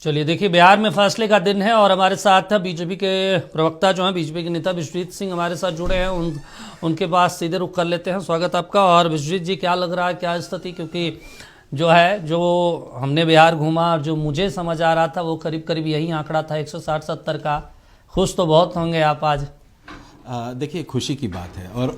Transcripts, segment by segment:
चलिए देखिए, बिहार में फैसले का दिन है और हमारे साथ बीजेपी के प्रवक्ता जो हैं, बीजेपी के नेता विश्वजीत सिंह हमारे साथ जुड़े हैं। उनके पास सीधे रुख कर लेते हैं। स्वागत आपका। और विश्वजीत जी, क्या लग रहा है, क्या स्थिति? क्योंकि जो हमने बिहार घूमा और जो मुझे समझ आ रहा था वो करीब करीब यही आंकड़ा था 160-70 का। खुश तो बहुत होंगे आप आज। देखिए, खुशी की बात है और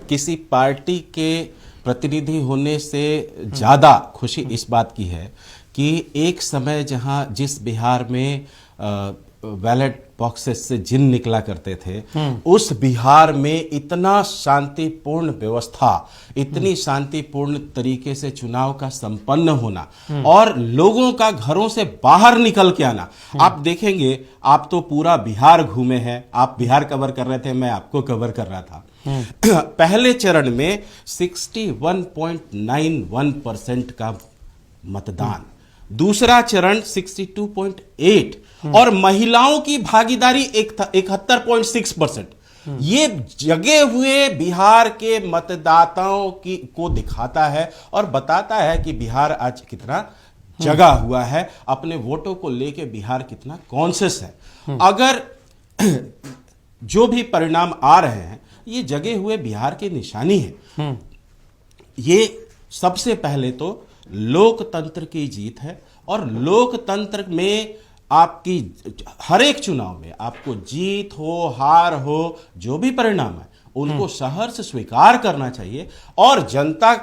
किसी पार्टी के प्रतिनिधि होने से ज़्यादा खुशी इस बात की है कि एक समय जिस बिहार में बैलेट बॉक्सेस से जिन निकला करते थे, उस बिहार में इतना शांतिपूर्ण व्यवस्था, इतनी शांतिपूर्ण तरीके से चुनाव का संपन्न होना और लोगों का घरों से बाहर निकल के आना, आप देखेंगे। आप तो पूरा बिहार घूमे हैं, आप बिहार कवर कर रहे थे, मैं आपको कवर कर रहा था। पहले चरण में 61.91% का मतदान, दूसरा चरण 62.8 और महिलाओं की भागीदारी 71.6%। ये जगे हुए बिहार के मतदाताओं को दिखाता है और बताता है कि बिहार आज कितना जगा हुआ है, अपने वोटों को लेके बिहार कितना कॉन्शियस है। अगर जो भी परिणाम आ रहे हैं, ये जगे हुए बिहार की निशानी है। ये सबसे पहले तो लोकतंत्र की जीत है और लोकतंत्र में आपकी हर एक चुनाव में आपको जीत हो, हार हो, जो भी परिणाम है उनको सहर्ष स्वीकार करना चाहिए। और जनता,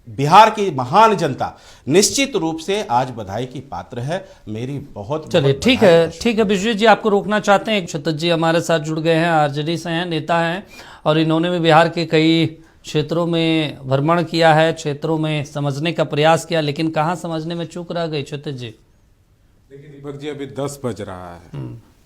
बिहार की महान जनता निश्चित रूप से आज बधाई की पात्र है। मेरी बहुत चलिए, ठीक है विश्वजीत जी, आपको रोकना चाहते हैं। क्षितिज जी हमारे साथ जुड़ गए हैं, आरजेडी से हैं, नेता हैं और इन्होंने भी बिहार के कई क्षेत्रों में भ्रमण किया है, क्षेत्रों में समझने का प्रयास किया, लेकिन कहाँ समझने में चूक रह गई क्षितिज जी? देखिए दीपक जी, अभी 10 बज रहा है,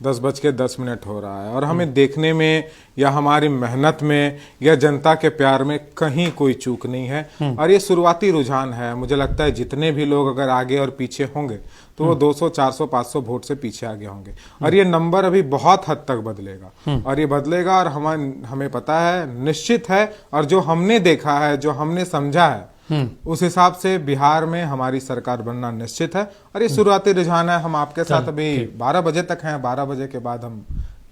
10:10 हो रहा है और हमें देखने में या हमारी मेहनत में या जनता के प्यार में कहीं कोई चूक नहीं है। और ये शुरुआती रुझान है। मुझे लगता है जितने भी लोग अगर आगे और पीछे होंगे तो वो 200, 400, 500 वोट से पीछे आगे होंगे और ये नंबर अभी बहुत हद तक बदलेगा और ये बदलेगा और हमें पता है, निश्चित है। और जो हमने देखा है, जो हमने समझा है, उस हिसाब से बिहार में हमारी सरकार बनना निश्चित है। और ये शुरुआती रुझान है। हम आपके साथ अभी 12 बजे तक हैं, 12 बजे के बाद हम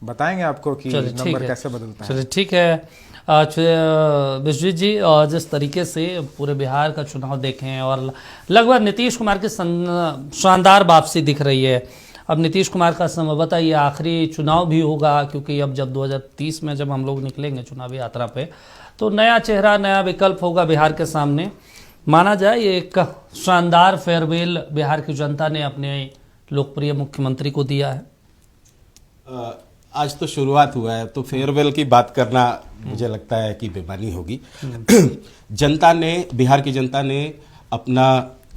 बताएंगे आपको कि नंबर कैसे बदलता है। चलिए ठीक है विश्वजीत जी, जिस तरीके से पूरे बिहार का चुनाव देखें और लगभग नीतीश कुमार की शानदार वापसी दिख रही है। अब नीतीश कुमार का संभवतः ये आखिरी चुनाव भी होगा, क्योंकि अब जब 2030 में जब हम लोग निकलेंगे चुनावी यात्रा पे, तो नया चेहरा, नया विकल्प होगा बिहार के सामने। माना जाए ये एक शानदार फेयरवेल बिहार की जनता ने अपने लोकप्रिय मुख्यमंत्री को दिया है। आज तो शुरुआत हुआ है, तो फेयरवेल की बात करना मुझे लगता है कि बेमानी होगी। जनता ने, बिहार की जनता ने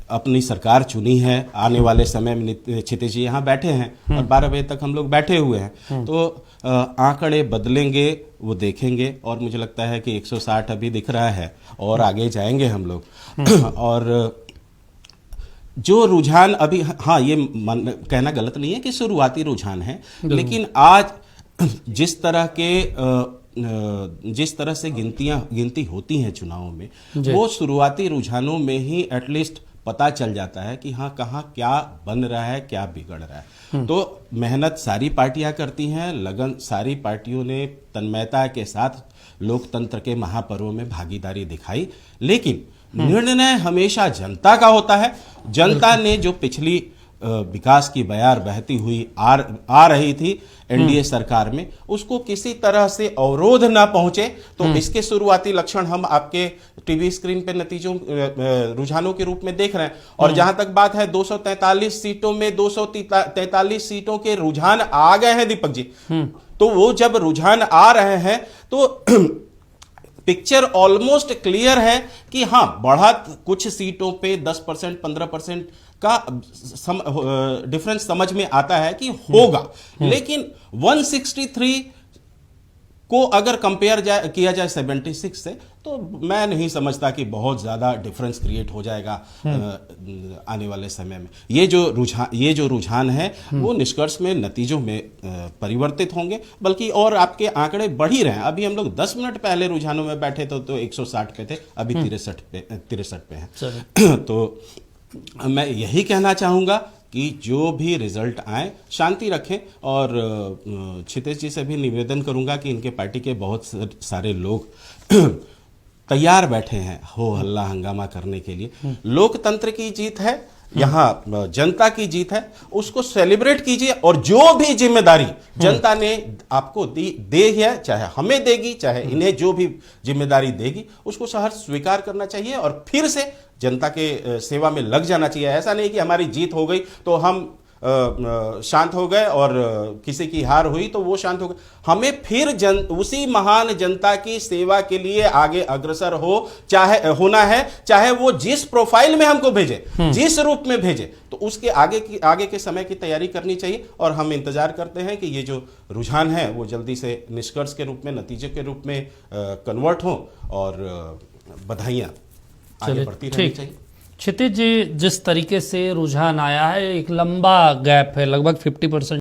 अपनी सरकार चुनी है। आने वाले समय में क्षितिज जी यहाँ बैठे हैं और 12 बजे तक हम लोग बैठे हुए हैं, तो आंकड़े बदलेंगे, वो देखेंगे। और मुझे लगता है कि 160 अभी दिख रहा है और आगे जाएंगे हम लोग। और जो रुझान अभी, हाँ, ये कहना गलत नहीं है कि शुरुआती रुझान है, लेकिन आज जिस तरह से गिनती होती हैं चुनावों में, वो शुरुआती रुझानों में ही एटलीस्ट पता चल जाता है कि हाँ, कहाँ क्या बन रहा है, क्या बिगड़ रहा है। तो मेहनत सारी पार्टियां करती हैं, लगन सारी पार्टियों ने तन्मयता के साथ लोकतंत्र के महापर्व में भागीदारी दिखाई, लेकिन निर्णय हमेशा जनता का होता है। जनता ने जो पिछली विकास की बयार बहती हुई आ रही थी एनडीए सरकार में, उसको किसी तरह से अवरोध ना पहुंचे, तो इसके शुरुआती लक्षण हम आपके टीवी स्क्रीन पे नतीजों, रुझानों के रूप में देख रहे हैं। और जहां तक बात है 243 सीटों में 243 सीटों के रुझान आ गए हैं दीपक जी, तो वो जब रुझान आ रहे हैं तो पिक्चर ऑलमोस्ट क्लियर है कि हाँ, बढ़त कुछ सीटों पे 10%, 15% का डिफरेंस समझ में आता है कि होगा, लेकिन 163 को अगर कंपेयर किया जाए 76 से, तो मैं नहीं समझता कि बहुत ज्यादा डिफरेंस क्रिएट हो जाएगा आने वाले समय में। ये जो रुझान है वो निष्कर्ष में, नतीजों में परिवर्तित होंगे, बल्कि और आपके आंकड़े बढ़ ही रहे हैं। अभी हम लोग 10 मिनट पहले रुझानों में बैठे तो 160 पे थे, अभी 63 पे हैं। तो मैं यही कहना चाहूंगा कि जो भी रिजल्ट आए शांति रखें। और क्षितेश जी से भी निवेदन करूंगा कि इनके पार्टी के बहुत सारे लोग तैयार बैठे हैं हो हल्ला हंगामा करने के लिए। लोकतंत्र की जीत है, यहाँ जनता की जीत है, उसको सेलिब्रेट कीजिए। और जो भी जिम्मेदारी जनता ने आपको दे है, चाहे हमें देगी चाहे इन्हें जो भी जिम्मेदारी देगी, उसको सहर्ष स्वीकार करना चाहिए और फिर से जनता के सेवा में लग जाना चाहिए। ऐसा नहीं कि हमारी जीत हो गई तो हम शांत हो गए और किसी की हार हुई तो वो शांत हो गए। हमें फिर उसी महान जनता की सेवा के लिए आगे अग्रसर होना है, चाहे वो जिस प्रोफाइल में हमको भेजे, जिस रूप में भेजे, तो उसके आगे के समय की तैयारी करनी चाहिए। और हम इंतजार करते हैं कि ये जो रुझान है वो जल्दी से निष्कर्ष के रूप में, नतीजे के रूप में कन्वर्ट हो और बधाइयां आगे बढ़ती रहनी चाहिए। क्षितिज जी, जिस तरीके से रुझान आया है, एक लंबा गैप है, लगभग 50%